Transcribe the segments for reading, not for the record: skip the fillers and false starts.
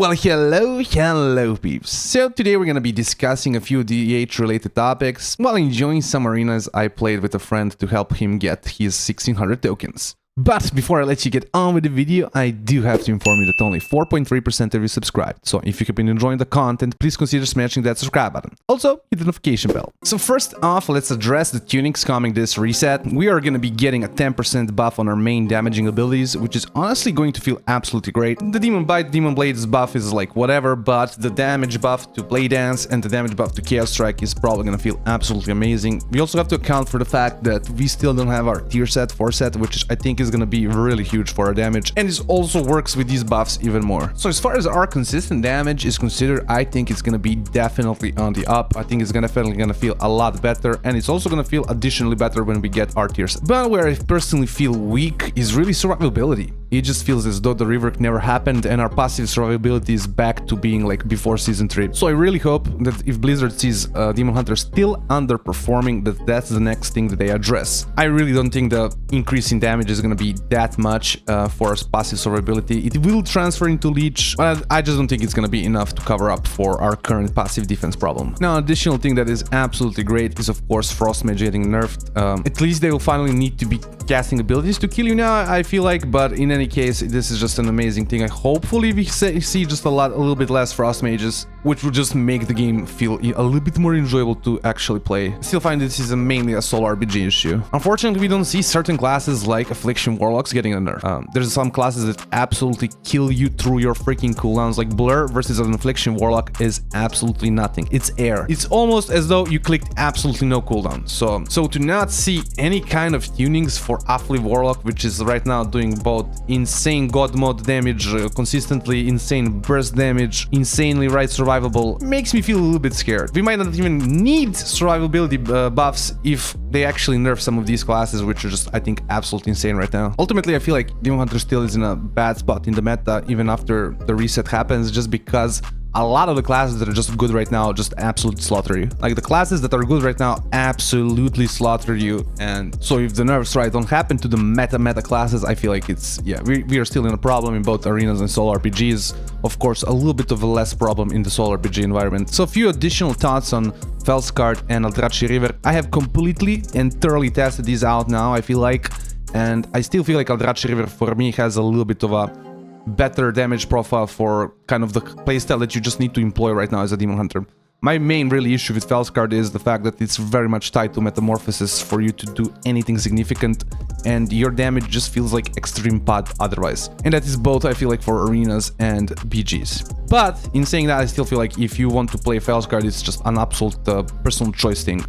Well, hello peeps. So today we're gonna be discussing a few DH related topics while enjoying some arenas I played with a friend to help him get his 1600 tokens. But before I let you get on with the video, I do have to inform you that only 4.3% of you subscribed. So if you have been enjoying the content, please consider smashing that subscribe button. Also, hit the notification bell. So first off, let's address the tunings coming this reset. We are going to be getting a 10% buff on our main damaging abilities, which is honestly going to feel absolutely great. The Demon Bite, Demon Blades buff is like whatever, but the damage buff to Blade Dance and the damage buff to Chaos Strike is probably going to feel absolutely amazing. We also have to account for the fact that we still don't have our tier set, 4 set, which I think is going to be really huge for our damage, and this also works with these buffs even more. So as far as our consistent damage is considered, I think it's going to be definitely on the up. I think it's definitely going to feel a lot better, and it's also going to feel additionally better when we get our tiers. But where I personally feel weak is really survivability. It just feels as though the rework never happened and our passive survivability is back to being like before Season 3. So I really hope that if Blizzard sees Demon Hunter still underperforming, that's the next thing that they address. I really don't think the increase in damage is going to be that much for passive survivability. It will transfer into Leech, but I just don't think it's going to be enough to cover up for our current passive defense problem. Now, an additional thing that is absolutely great is of course Frost Mage getting nerfed. At least they will finally need to be casting abilities to kill you now, I feel like, but in any case, this is just an amazing thing. Hopefully we see just a little bit less Frost Mages, which will just make the game feel a little bit more enjoyable to actually play. I still find this is mainly a solo RPG issue. Unfortunately, we don't see certain classes like Affliction Warlocks getting a nerf. There's some classes that absolutely kill you through your freaking cooldowns, like Blur versus an Affliction Warlock is absolutely nothing. It's air. It's almost as though you clicked absolutely no cooldown. So to not see any kind of tunings for Affli Warlock, which is right now doing both insane god mode damage, consistently insane burst damage, insanely right survivable, makes me feel a little bit scared. We might not even need survivability buffs if they actually nerf some of these classes, which are just, I think, absolutely insane right now. Ultimately, I feel like Demon Hunter still is in a bad spot in the meta even after the reset happens, just because a lot of the classes that are just good right now just absolutely slaughter you. Like the classes that are good right now absolutely slaughter you, and so if the nerfs don't happen to the meta classes, I feel like it's, yeah, we are still in a problem in both arenas and solo RPGs. Of course, a little bit of a less problem in the solo RPG environment. So a few additional thoughts on Fel Scarred and Aldrachi Reaver. I have completely and thoroughly tested these out now, I feel like, and I still feel like Aldrachi Reaver for me has a little bit of a better damage profile for kind of the playstyle that you just need to employ right now as a Demon Hunter. My main really issue with Fel Scarred is the fact that it's very much tied to Metamorphosis for you to do anything significant, and your damage just feels like extreme pod otherwise. And that is both, I feel like, for arenas and BGs. But in saying that, I still feel like if you want to play Fel Scarred, it's just an absolute personal choice thing.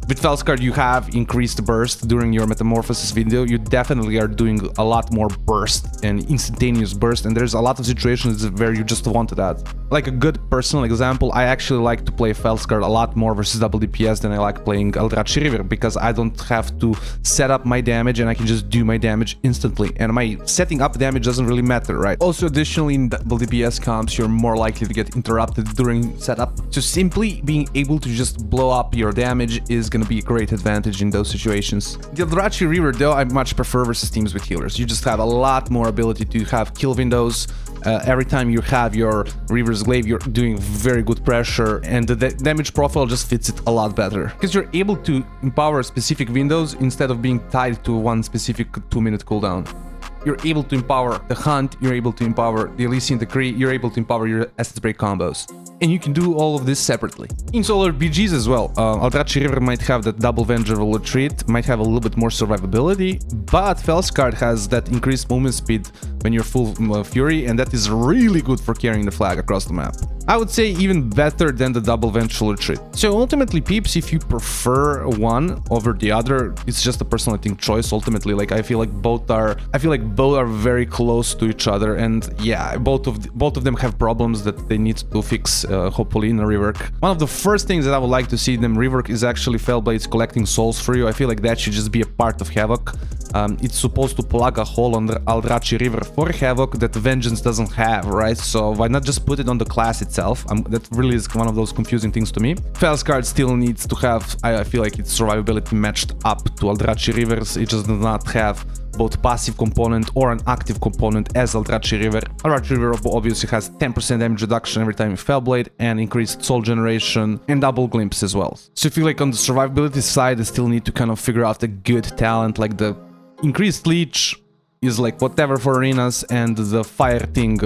With Fel Scarred, you have increased burst during your Metamorphosis video. You definitely are doing a lot more burst and instantaneous burst, and there's a lot of situations where you just wanted that. Like a good personal example, I actually like to play Fel Scarred a lot more versus double DPS than I like playing Aldrachi Reaver, because I don't have to set up my damage and I can just do my damage instantly, and my setting up damage doesn't really matter, right? Also, additionally, in double DPS comps, you're more likely to get interrupted during setup, so simply being able to just blow up your damage is going to be a great advantage in those situations. The Aldrachi Reaver, though, I much prefer versus teams with healers. You just have a lot more ability to have kill windows. Every time you have your Reaver's Glaive, you're doing very good pressure, and the damage profile just fits it a lot better, because you're able to empower specific windows instead of being tied to one specific 2-minute cooldown. You're able to empower the Hunt, you're able to empower the Elysian Decree, you're able to empower your Acid Break combos. And you can do all of this separately. In solo RPGs as well, Aldrachi Reaver might have that double Vengeful Retreat, might have a little bit more survivability, but Fel Scarred has that increased movement speed when you're full Fury, and that is really good for carrying the flag across the map. I would say even better than the double Vengeful Retreat. So ultimately, peeps, if you prefer one over the other, it's just a personal, I think, choice. Ultimately, like I feel like both are very close to each other, and yeah, both of them have problems that they need to fix, hopefully in a rework. One of the first things that I would like to see them rework is actually Fellblades collecting souls for you. I feel like that should just be a part of Havoc. It's supposed to plug a hole on the Aldrachi Reaver for Havoc that Vengeance doesn't have, right? So why not just put it on the class itself? That really is one of those confusing things to me. Fel Scarred still needs to have, I feel like its survivability matched up to Aldrachi Reaver's. It just does not have both passive component or an active component as Aldrachi Reaver. Aldrachi Reaver obviously has 10% damage reduction every time you Fel Blade, and increased soul generation and double glimpse as well. So I feel like on the survivability side I still need to kind of figure out a good talent, like the increased leech is like whatever for arenas, and the fire thing,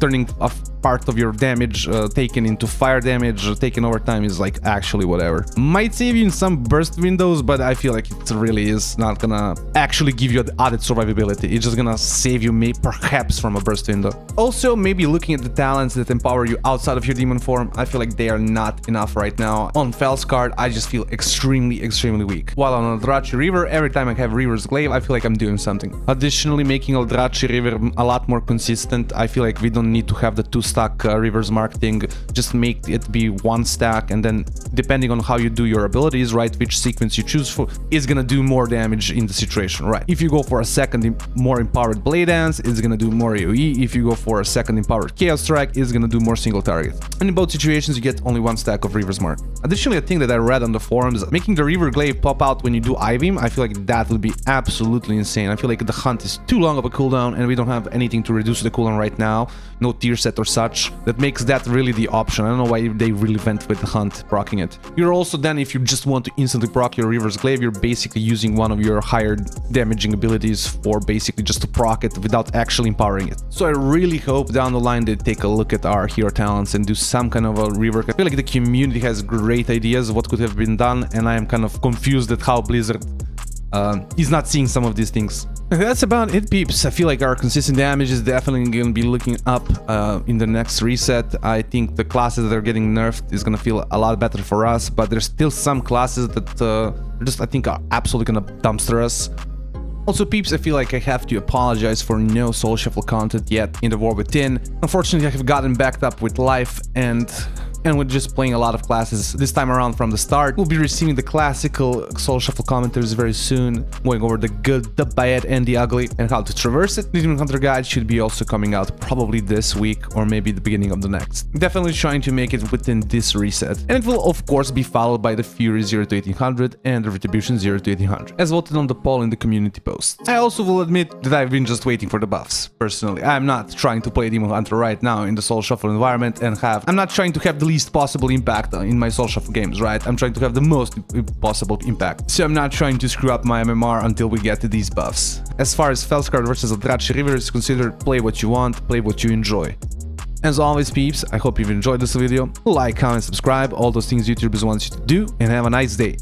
turning a part of your damage taken into fire damage taken over time is like actually whatever. Might save you in some burst windows, but I feel like it really is not gonna actually give you the added survivability. It's just gonna save you perhaps from a burst window. Also, maybe looking at the talents that empower you outside of your demon form, I feel like they are not enough right now. On Fel Scarred, I just feel extremely weak. While on Aldrachi Reaver, every time I have Reaver's Glaive, I feel like I'm doing something. Additionally, making Aldrachi Reaver a lot more consistent, I feel like we don't need to have the 2-stack Reaver's Mark thing. Just make it be 1 stack, and then depending on how you do your abilities, right, which sequence you choose for, is gonna do more damage in the situation, right? If you go for a second more empowered Blade Dance, it's gonna do more AoE. If you go for a second empowered Chaos Strike, it's gonna do more single target. And in both situations, you get only 1 stack of Reaver's Mark. Additionally, a thing that I read on the forums, making the Reaver Glaive pop out when you do Ivim, I feel like that would be absolutely insane. I feel like the hunt is too long of a cooldown, and we don't have anything to reduce the cooldown right now, no tier set or such. That makes that really the option. I don't know why they really went with the hunt proccing it. You're also then, if you just want to instantly proc your Reaver's Glaive, you're basically using one of your higher damaging abilities for basically just to proc it without actually empowering it. So I really hope down the line they take a look at our hero talents and do some kind of a rework. I feel like the community has great ideas of what could have been done, and I am kind of confused at how Blizzard is not seeing some of these things. That's about it, peeps. I feel like our consistent damage is definitely going to be looking up in the next reset. I think the classes that are getting nerfed is going to feel a lot better for us, but there's still some classes that just I think are absolutely going to dumpster us. Also, peeps, I feel like I have to apologize for no Soul Shuffle content yet in the War Within. Unfortunately, I have gotten backed up with life and with just playing a lot of classes this time around from the start. We'll be receiving the classical Soul Shuffle commentaries very soon, going over the good, the bad, and the ugly, and how to traverse it. The Demon Hunter Guide should be also coming out probably this week, or maybe the beginning of the next. Definitely trying to make it within this reset. And it will of course be followed by the Fury 0 to 1800 and the Retribution 0 to 1800, as voted on the poll in the community post. I also will admit that I've been just waiting for the buffs. Personally, I'm not trying to play Demon Hunter right now in the Soul Shuffle environment and I'm not trying to have the least possible impact in my Soul Shuffle games, right? I'm trying to have the most possible impact. So I'm not trying to screw up my MMR until we get to these buffs. As far as Fel Scarred versus Aldrachi Reaver is considered, play what you want, play what you enjoy. As always, peeps, I hope you've enjoyed this video. Like, comment, subscribe, all those things YouTube wants you to do, and have a nice day.